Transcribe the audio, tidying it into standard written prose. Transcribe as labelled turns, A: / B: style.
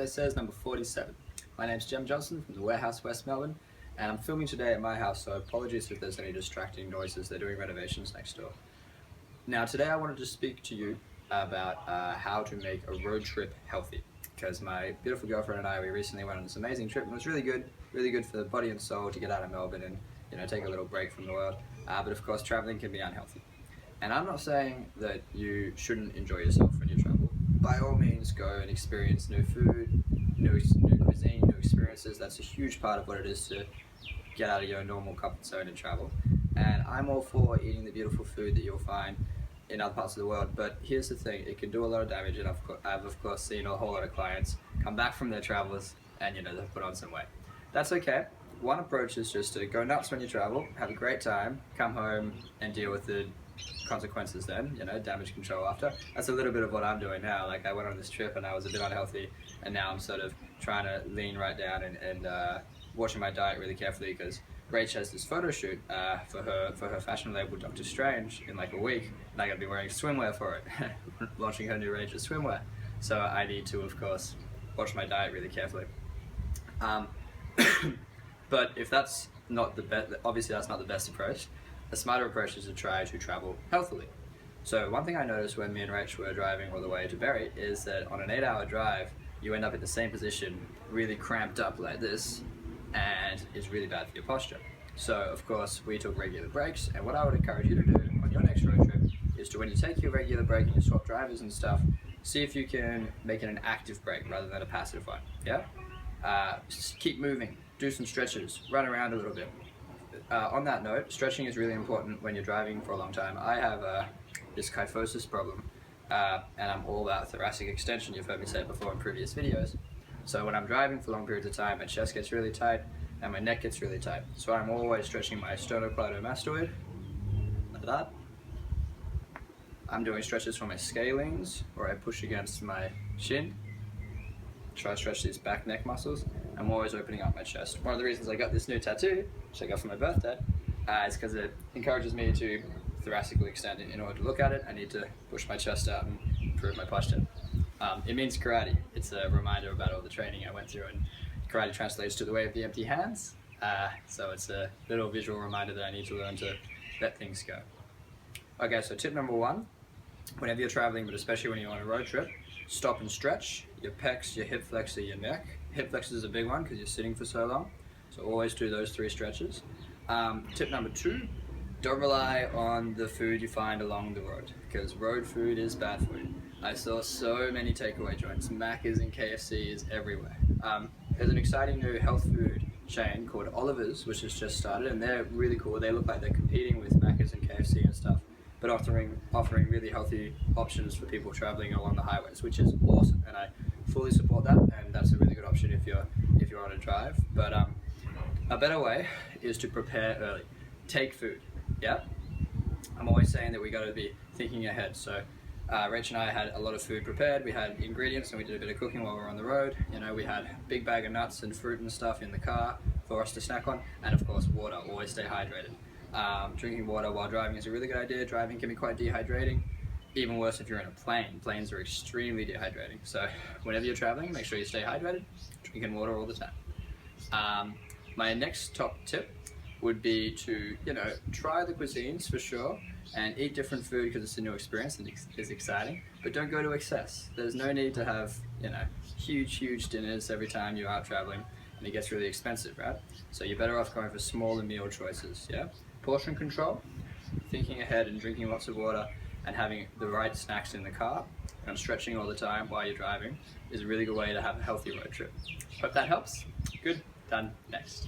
A: says, number 47. My name's Jem Johnson from the Warehouse, West Melbourne, and I'm filming today at my house, so apologies if there's any distracting noises. They're doing renovations next door. Now today I wanted to speak to you about how to make a road trip healthy, because my beautiful girlfriend and I, we recently went on this amazing trip and it was really good for the body and soul to get out of Melbourne and take a little break from the world, but of course traveling can be unhealthy. And I'm not saying that you shouldn't enjoy yourself when you travel. By all means, go and experience new food, new cuisine, new experiences. That's a huge part of what it is to get out of your normal comfort zone and travel. And I'm all for eating the beautiful food that you'll find in other parts of the world, but here's the thing, it can do a lot of damage, and I've of course seen a whole lot of clients come back from their travels and they've put on some weight. That's okay. One approach is just to go nuts when you travel, have a great time, come home and deal with the consequences then, damage control after. That's a little bit of what I'm doing now. Like, I went on this trip and I was a bit unhealthy, and now I'm sort of trying to lean right down and watching my diet really carefully, because Rach has this photo shoot for her fashion label Dr. Strange in like a week, and I gotta be wearing swimwear for it, launching her new range of swimwear. So I need to, of course, watch my diet really carefully. But if that's not the best, obviously that's not the best approach. A smarter approach is to try to travel healthily. So one thing I noticed when me and Rach were driving all the way to Berry is that on an 8-hour drive, you end up in the same position, really cramped up like this, and it's really bad for your posture. So of course we took regular breaks, and what I would encourage you to do on your next road trip is to, when you take your regular break and you swap drivers and stuff, see if you can make it an active break rather than a passive one. Yeah? Just keep moving, do some stretches, run around a little bit. On that note, stretching is really important when you're driving for a long time. I have this kyphosis problem, and I'm all about thoracic extension. You've heard me say it before in previous videos. So when I'm driving for long periods of time, my chest gets really tight and my neck gets really tight. So I'm always stretching my sternocleidomastoid, like that. I'm doing stretches for my scalenes, where I push against my shin, try to stretch these back neck muscles. I'm always opening up my chest. One of the reasons I got this new tattoo, which I got for my birthday, is because it encourages me to thoracically extend it. In order to look at it, I need to push my chest out and improve my posture. It means karate. It's a reminder about all the training I went through, and karate translates to the way of the empty hands. So it's a little visual reminder that I need to learn to let things go. Okay, so tip number 1, whenever you're traveling, but especially when you're on a road trip, stop and stretch your pecs, your hip flexor, your neck. Hip flexors is a big one because you're sitting for so long. So always do those 3 stretches. Tip number 2, don't rely on the food you find along the road, because road food is bad for you. I saw so many takeaway joints, Macca's and KFC's everywhere. There's an exciting new health food chain called Oliver's, which has just started, and they're really cool. They look like they're competing with Macca's and KFC and stuff, but offering really healthy options for people traveling along the highways, which is awesome, and I fully support that, and that's a really good option if you're on a drive. But a better way is to prepare early. Take food. Yeah, I'm always saying that we got to be thinking ahead. So Rach and I had a lot of food prepared. We had ingredients and we did a bit of cooking while we were on the road. We had a big bag of nuts and fruit and stuff in the car for us to snack on, and of course water. Always stay hydrated. Drinking water while driving is a really good idea. Driving can be quite dehydrating. Even worse if you're in a plane. Planes are extremely dehydrating. So whenever you're traveling, make sure you stay hydrated, drinking water all the time. My next top tip would be to, try the cuisines for sure, and eat different food because it's a new experience and it's exciting, but don't go to excess. There's no need to have, huge dinners every time you're out traveling, and it gets really expensive, right? So you're better off going for smaller meal choices, yeah? Portion control, thinking ahead and drinking lots of water, and having the right snacks in the car, and stretching all the time while you're driving is a really good way to have a healthy road trip. Hope that helps. Good. Done. Next.